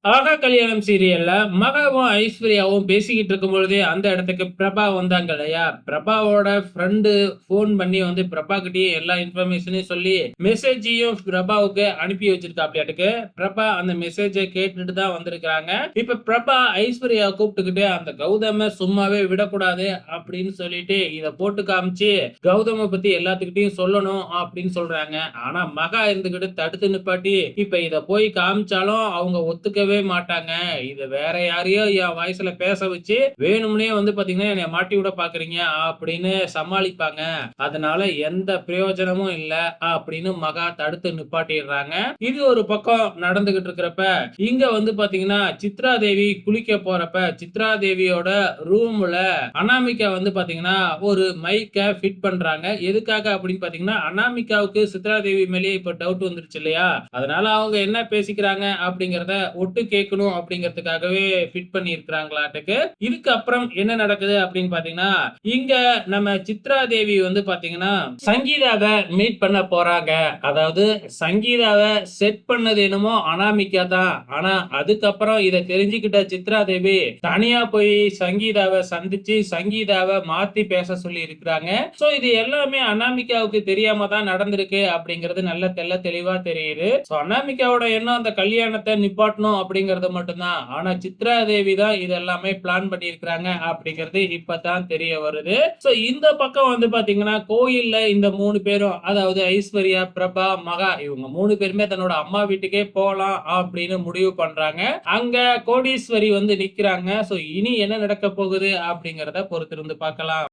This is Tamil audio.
ஆகா கல்யாணம் சீரியல்ல மகாவும், ஐஸ்வர்யாவும் பேசிக்கிட்டு இருக்கும் பொழுதே, அந்த இடத்துக்கு பிரபா வந்தாங்க இல்லையா? பிரபாவோட ஃப்ரெண்டு ஃபோன் பண்ணி வந்து பிரபாகிட்டயே எல்லா இன்ஃபர்மேஷனையும் சொல்லி, மெசேஜையும் பிரபாவுக்கு அனுப்பி வச்சிருக்காப்டியாட்டுக்கு. பிரபா அந்த மெசேஜ கேட்டுட்டு தான் வந்திருக்காங்க. இப்ப பிரபா ஐஸ்வர்யாவ கூப்பிட்டுக்கிட்டு, அந்த கௌதம சும்மாவே விடக்கூடாது அப்படின்னு சொல்லிட்டு, இத போட்டு காமிச்சு, கௌதம பத்தி எல்லாத்துக்கிட்டயும் சொல்லணும் அப்படின்னு சொல்றாங்க. ஆனா மகா இருந்துகிட்டு தடுத்து நிப்பாட்டி, இப்ப இத போய் காமிச்சாலும் அவங்க ஒத்துக்கவே மாட்டாங்க. இது வேற யாரையோ என் வாய்ஸ்ல பேச வச்சு, வேணும்னே வந்து பாத்தீங்கன்னா, என்னைய மாட்டி விட பாக்குறீங்க அப்படின்னு சமாளிப்பாங்க. அதனால எந்த பிரயோஜனமும் இல்ல அப்படின்னு மகா தடுத்து நிப்பாட்டிடுறாங்க. இது ஒரு பக்கம் நடந்துகிட்டு இருக்கிறப்ப, இங்க வந்து பாத்தீங்கன்னா, சித்ரா தேவி குளிக்க போறப்ப, சித்ரா தேவியோட ரூம்ல அனாமிகா வந்து பாத்தீங்கன்னா, ஒரு மைக்க ஃபிட் பண்றாங்க. எதுக்காக அப்படின்னு பாத்தீங்கன்னா, அனாமிகாவுக்கு சித்ரா தேவி மேலேயே இப்ப டவுட் வந்துருச்சு இல்லையா? அதனால அவங்க என்ன பேசிக்கிறாங்க அப்படிங்கிறத ஒட்டு கேட்கணும் அப்படிங்கிறதுக்காகவே ஃபிட் பண்ணி இருக்கிறாங்களாட்டுக்கு. இதுக்கு அப்புறம் என்ன நடக்குது அப்படின்னு பாத்தீங்கன்னா, இங்க நம்ம சித்ரா தேவி வந்து பாத்தீங்கன்னா, சங்கீதாவ மீட் பண்ண போறாங்க. அதாவது சங்கீதாவ செட் பண்ணது என்னமோ அனாமிகா தான். ஆனா அதுக்கப்புறம் இத தெரிஞ்சுக்கிட்ட சித்ரா தேவி தனியா போய் சங்கீதாவ சந்திச்சு சங்கீதாவ மாத்தி பேச சொல்லி இருக்கிறாங்க. சோ இது எல்லாமே அனாமிகாவுக்கு தெரியாம தான் நடந்திருக்கு அப்படிங்கிறது நல்ல தெள்ள தெளிவா தெரியுது. சோ அனாமிகாவோட எண்ணம் அந்த கல்யாணத்தை நிப்பாட்டணும் அப்படிங்கிறது மட்டும்தான். ஆனா சித்ரா தேவி தான் இது எல்லாமே பிளான் பண்ணியிருக்கிறாங்க அப்படிங்கிறது இப்பதான் தெரிய வருது. சோ இந்த பக்கம் வந்து பாத்தீங்கன்னா கோயில்ல இந்த 3 பேரும் அதாவது ஐஸ்வர்யா, பிரபா, மகா இவங்க 3 பேருமே தன்னோட அம்மா வீட்டுக்கே போலாம் அப்படின்னு முடிவு பண்றாங்க. அங்க கோடீஸ்வரி வந்து நிக்கிறாங்க. சோ இனி என்ன நடக்க போகுது அப்படிங்கிறத பொறுத்திருந்து பார்க்கலாம்.